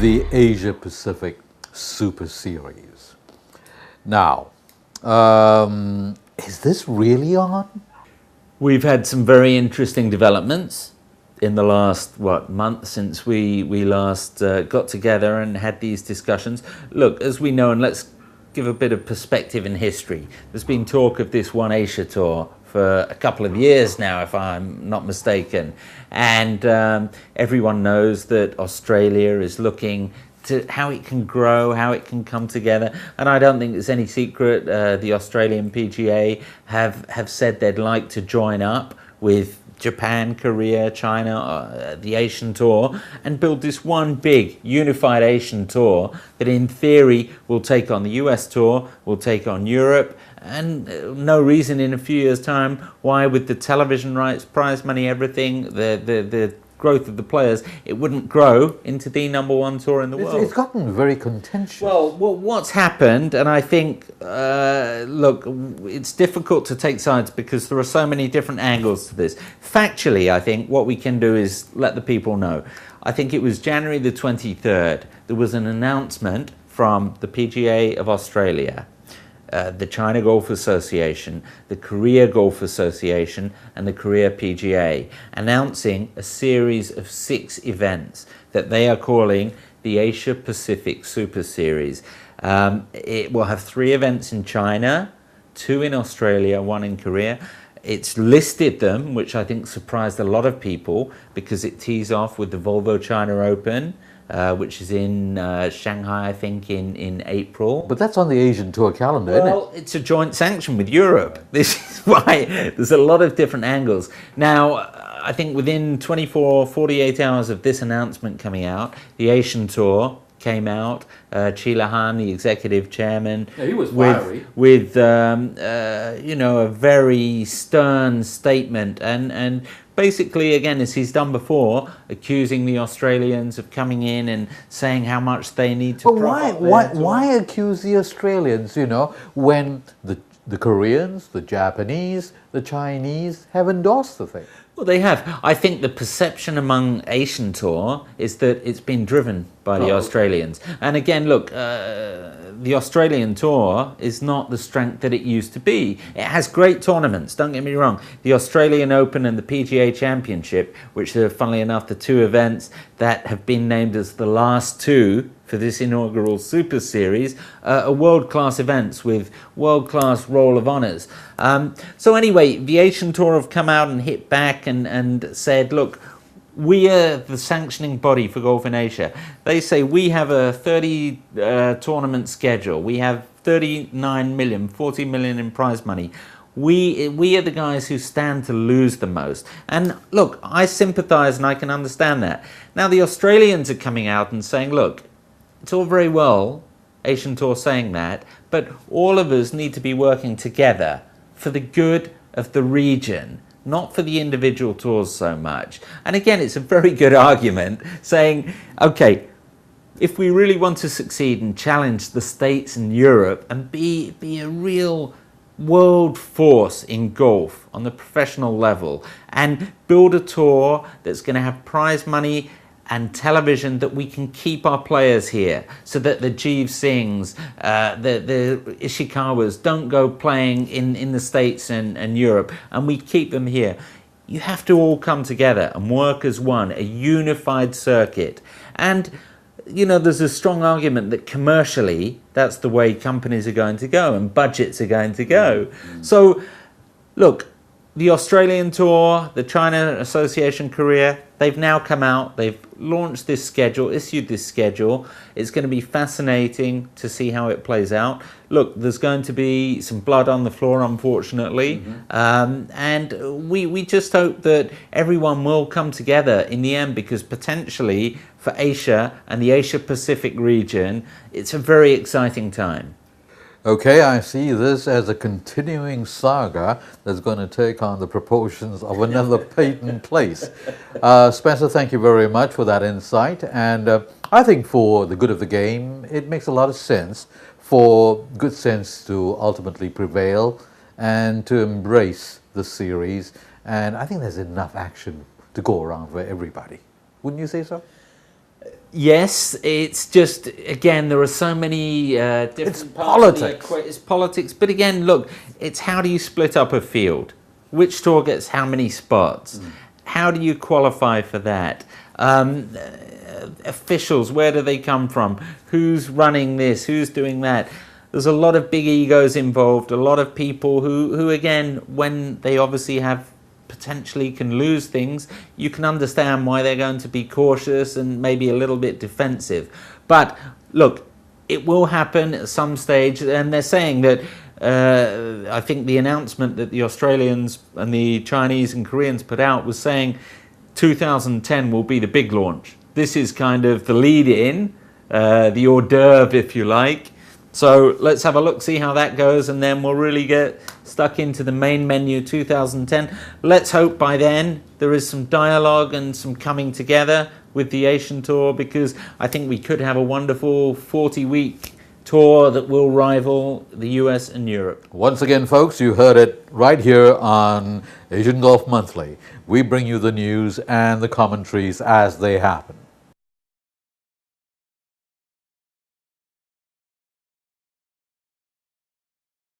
the Asia Pacific Super Series. Now, is this really on? We've had some very interesting developments in the last, month since we last got together and had these discussions. Look, as we know, and let's give a bit of perspective in history, there's been talk of this One Asia Tour for a couple of years now, if I'm not mistaken. And everyone knows that Australia is looking to how it can grow, how it can come together. And I don't think it's any secret the Australian PGA have said they'd like to join up with Japan, Korea, China, the Asian Tour, and build this one big unified Asian Tour that in theory will take on the US Tour, will take on Europe, and no reason in a few years' time why, with the television rights, prize money, everything, the growth of the players, it wouldn't grow into the #1 tour in the world. It's gotten very contentious. Well, what's happened, and I think, look, it's difficult to take sides because there are so many different angles to this. Factually, I think what we can do is let the people know. I think it was January the 23rd, there was an announcement from the PGA of Australia, the China Golf Association, the Korea Golf Association, and the Korea PGA, announcing a series of 6 events that they are calling the Asia Pacific Super Series. It will have 3 events in China, 2 in Australia, 1 in Korea. It's listed them, which I think surprised a lot of people, because it tees off with the Volvo China Open, which is in Shanghai, I think, in April. But that's on the Asian Tour calendar, isn't it? Well, it's a joint sanction with Europe. This is why there's a lot of different angles. Now, I think within 24, 48 hours of this announcement coming out, the Asian Tour came out. Sheila Han, the executive chairman, he was fiery. with a very stern statement, and basically, again, as he's done before, accusing the Australians of coming in and saying how much they need to. But why accuse the Australians? When the Koreans, the Japanese, the Chinese have endorsed the thing. Well, they have. I think the perception among Asian Tour is that it's been driven by the Australians. And again, look, the Australian Tour is not the strength that it used to be. It has great tournaments, don't get me wrong. The Australian Open and the PGA Championship, which are, funnily enough, the 2 events that have been named as the last 2 for this inaugural Super Series, are world-class events with world-class roll of honours. So anyway, the Asian Tour have come out and hit back and said, look, we are the sanctioning body for golf in Asia. They say we have a 30 tournament schedule. We have 39 million, 40 million in prize money. We are the guys who stand to lose the most. And look, I sympathise and I can understand that. Now the Australians are coming out and saying, look, it's all very well, Asian Tour saying that, but all of us need to be working together for the good of the region, not for the individual tours so much. And again, it's a very good argument saying, okay, if we really want to succeed and challenge the States and Europe and be a real world force in golf on the professional level and build a tour that's going to have prize money and television, that we can keep our players here so that the Jeev Singhs, the Ishikawas don't go playing in the States and Europe, and we keep them here. You have to all come together and work as one, a unified circuit. And, there's a strong argument that commercially, that's the way companies are going to go and budgets are going to go. So, look, the Australian Tour, the China Association Korea, they've now come out, they've launched this schedule, issued this schedule. It's going to be fascinating to see how it plays out. Look, there's going to be some blood on the floor, unfortunately. And we just hope that everyone will come together in the end, because potentially for Asia and the Asia Pacific region, it's a very exciting time. Okay, I see this as a continuing saga that's going to take on the proportions of another Peyton Place. Spencer, thank you very much for that insight. And I think for the good of the game, it makes a lot of sense for good sense to ultimately prevail and to embrace the series. And I think there's enough action to go around for everybody. Wouldn't you say so? Yes, it's just, again, there are so many different It's parts of the politics. it's politics. But again, look, it's how do you split up a field? Which tour gets how many spots? How do you qualify for that? Officials, where do they come from? Who's running this? Who's doing that? There's a lot of big egos involved, a lot of people who again, when they obviously have potentially can lose things, you can understand why they're going to be cautious and maybe a little bit defensive. But look, it will happen at some stage, and they're saying that I think the announcement that the Australians and the Chinese and Koreans put out was saying 2010 will be the big launch. This is kind of the lead-in, the hors d'oeuvre, if you like. So let's have a look, see how that goes, and then we'll really get stuck into the main menu 2010. Let's hope by then there is some dialogue and some coming together with the Asian Tour, because I think we could have a wonderful 40-week tour that will rival the US and Europe. Once again, folks, you heard it right here on Asian Golf Monthly. We bring you the news and the commentaries as they happen.